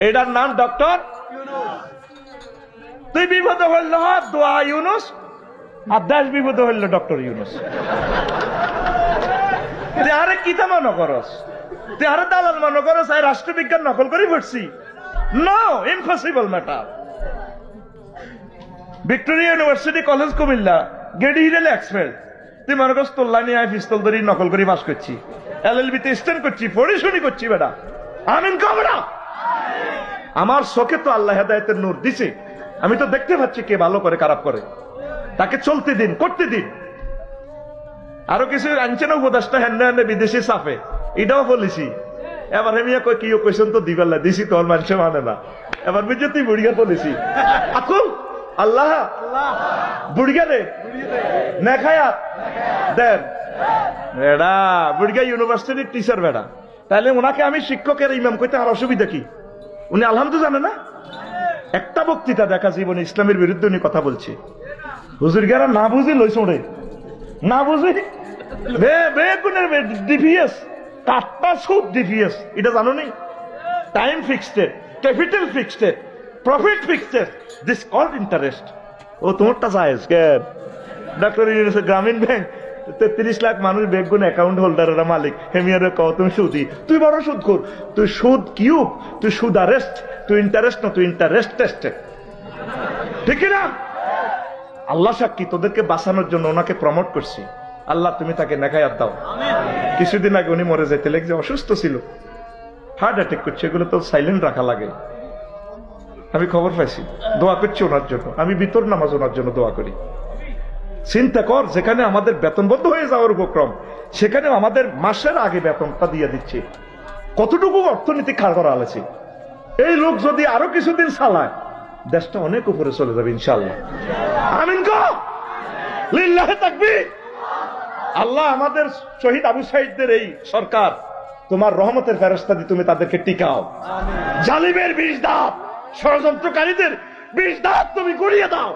এটার নাম ডক্টর তুই বিপদ হইল দোয়া ইউনুস আর দেশ বিপদ হইল ডক্টর ইউনুস। তুই আরে কিতা মনে করস, তুই আরে দালাল মনে করস এই রাষ্ট্রবিজ্ঞান নকল করে পড়ছি? No, impossible matter. Victoria university college Comilla গেডি হিরেল এক্সপেল তুই মনে করস তোল্লা নিয়ে আয় পিস্তল ধরি নকল করে পাস করছি, LLB তে স্ট্যান্ড করছি, পড়ি শুনি করছি বেটা। আমিন কবরা আমার চোখে তো আল্লাহ হেদায়েতের নূর দিছে, আমি তো দেখতে পাচ্ছি কে ভালো করে খারাপ করে, তাকে চলতে দিন, করতে দিন। আরো কিছু আনছে না উপদেশটা হ্যান্ডে বিদেশি সাফে, এটাও বলেছি। এবার হেমিয়া কই কি কইছেন তো দিবেলা দিছি তোর মানুষ মানে না, এবার বুঝে তুই বুড়িয়া বলেছি আকুল আল্লাহ বুড়িয়া দে নেখায়া দেন বেড়া, বুড়িয়া ইউনিভার্সিটির টিচার বেড়া, তাহলে ওনাকে আমি শিক্ষকের ইমাম কইতে আর অসুবিধা কি? উনি আলহামদুলিল্লাহ জানে না? একটা বক্তৃতা দেখা জীবনে ইসলামের বিরুদ্ধে উনি কথা বলছে, হুজুর গেরা না বুঝি লইছ রে, না বুঝি বেগুনের ডিভিএস কাটটা সুদ ডিভিএস, এটা জানো নি? Time fixed, capital fixed, profit fixed, this called interest. ও তোমারটা জায়েজ কেন? ডক্টর ইউনুস গ্রামীণ ব্যাংক 33 লাখ মানুষ বেগুন অ্যাকাউন্ট হোল্ডারেরা মালিক, হেমিয়ারে কও তুমি সুদি, তুই বড় সুদ কর, তুই সুদ কিউব, তুই সুদ আরেস্ট, তুই ইন্টারেস্ট না, তুই ইন্টারেস্ট টেস্টে, ঠিক না? আল্লাহ সাক্ষী তোদেরকে বাঁচানোর জন্য ওনাকে প্রমোট করছি, আল্লাহ তুমি তাকে নেখায়াত দাও। কিছুদিন আগে উনি মরে যেতে লেগেছে, অসুস্থ ছিল, হার্ট অ্যাটাক করছে, এগুলো তো সাইলেন্ট রাখা লাগে। আমি খবর পাইছি, দোয়া করছি ওনার জন্য, আমি ভিতর নামাজ ওনার জন্য দোয়া করি। চিন্তা কর, যেখানে আমাদের বেতন বন্ধ হয়ে যাওয়ার উপক্রম, সেখানে আমাদের মাসের আগে বেতনটা দিয়ে দিচ্ছে, কতটুকু অর্থনীতি খাড় করা আছে। এই লোক যদি আরো কিছুদিন চালায়, দেশটা অনেক উপরে চলে যাবে ইনশাআল্লাহ। আমিন গো, লিল্লাহি তাকবীর। আল্লাহ আমাদের শহীদ আবু সাঈদদের এই সরকার তোমার রহমতের ফেরেশতা দিয়ে তুমি তাদেরকে টিকাও, জালিমের বিষ দাও, ষড়যন্ত্রকারীদের বিষ দাও তুমি গড়িয়ে দাও।